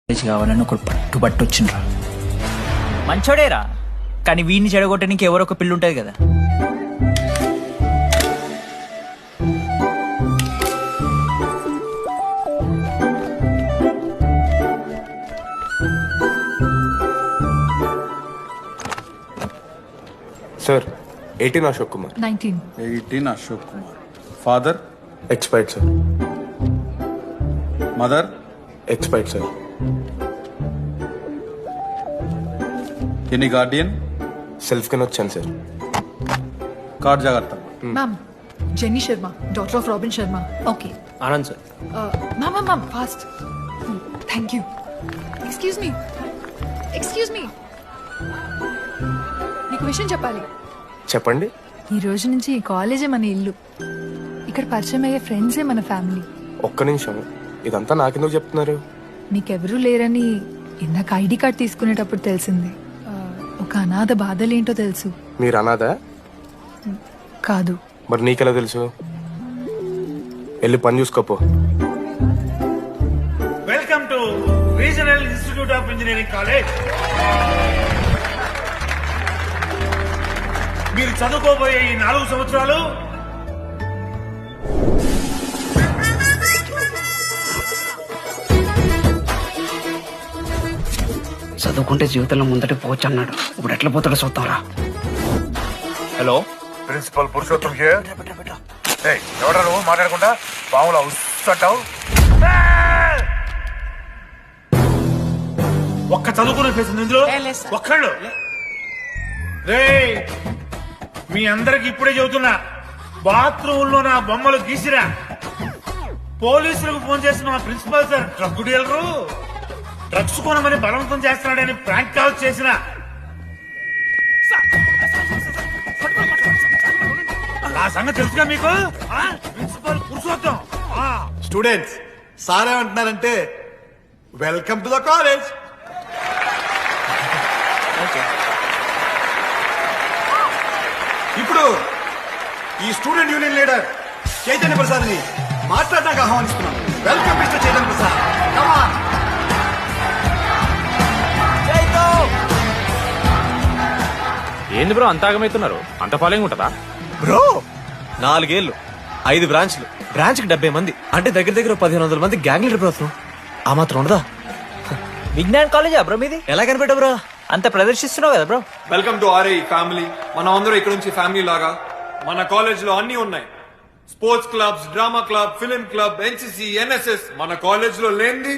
కావాలని ఒకడు పట్టు వచ్చిండ్రా. మంచోడేరా, కానీ వీడిని చెడగొట్టడానికి ఎవరో ఒక పిల్లు ఉంటుంది కదా. Sir 18 Ashok Kumar. 18 Ashok Kumar. Father expired sir. Mother expired sir. Any Guardian? Self కింద వచ్చాను సార్. కార్డ్ జాగ్రత్త. Ma'am, Jenny Sharma, daughter of Robin Sharma. Okay Anand sir. Ma'am, fast. Thank you. Excuse me. నీకు విషయం చెప్పాలి. చెప్పండి. ఈ రోజు నుంచి ఈ కాలేజే మన ఇల్లు. ఇక్కడ పరిచయం అయ్యే ఫ్రెండ్సే మన ఫ్యామిలీ. ఒక్క నిమిషం, ఇదంతా నాకెందుకు చెప్తున్నారు? మీకెవరూ లేరని ఇందాక ఐడి కార్డ్ తీసుకునేటప్పుడు తెలిసింది. ఒక అనాథ బాధలేంటో తెలుసు. మీరు అనాదా? కాదు. మరి నీకెలా తెలుసు? వెళ్ళి పని చూసుకోపో. Welcome to regional institute of engineering college. మీరు చదువుకోబోయే ఈ 4 సంవత్సరాలు చదువుకుంటే జీవితంలో ముందటి పోవచ్చు అన్నాడు. ఇప్పుడు ఎట్లా పోతాడో చూద్దాంరా. Hello, principal Purushottam here. ఎవడా నువ్వు మాట్లాడకుండా పాములా ఉస్సంటావు? ఒక్క చదువుకునే ఫేస్ ఇందులో ఒక్కళ్ళు. రే, మీ అందరికి ఇప్పుడే చెబుతున్నా, బాత్రూమ్ లో నా బొమ్మలు గీసిరా. పోలీసులకు ఫోన్ చేసిన మా principal sir drug dealer drugs కొనమని బలవంతం చేస్తున్నాడని ప్రాంక్ కాల్ చేసిన. ఆ సంగతి తెలుసుగా మీకు? ప్రిన్సిపల్ పురుషోత్తం. స్టూడెంట్స్, సార్ ఏమంటున్నారంటే వెల్కమ్ టు ద కాలేజ్. ఇప్పుడు ఈ student union leader Chaitanya Prasad ని మాట్లాడడానికి ఆహ్వానిస్తున్నాం. Welcome mister Chaitanya Prasad. Come on. ఏంది బ్రో అంత ఆగమవుతున్నారు? అంత ఫాలోయింగ్ ఉంటుందా బ్రో? 4 ఏళ్ళు, 5 బ్రాంచ్లు, బ్రాంచ్ కి 70 మంది, అంటే దగ్గర దగ్గర 1500 మంది గ్యాంగ్ లీడర్ బ్రో. ఆ మాత్రం ఉండదా? విజ్ఞాన్ కాలేజా బ్రో మీది? ఎలా కనిపెట్టా బ్రో? అంత ప్రదర్శిస్తున్నావు కదా bro. Welcome to RI family. మనం అందరూ ఇక్కడ నుంచి ఫ్యామిలీ లాగా. మన కాలేజ్ లో అన్ని ఉన్నాయి. Sports clubs, drama club, film club, NCC, NSS. మన కాలేజ్ లో లేనిది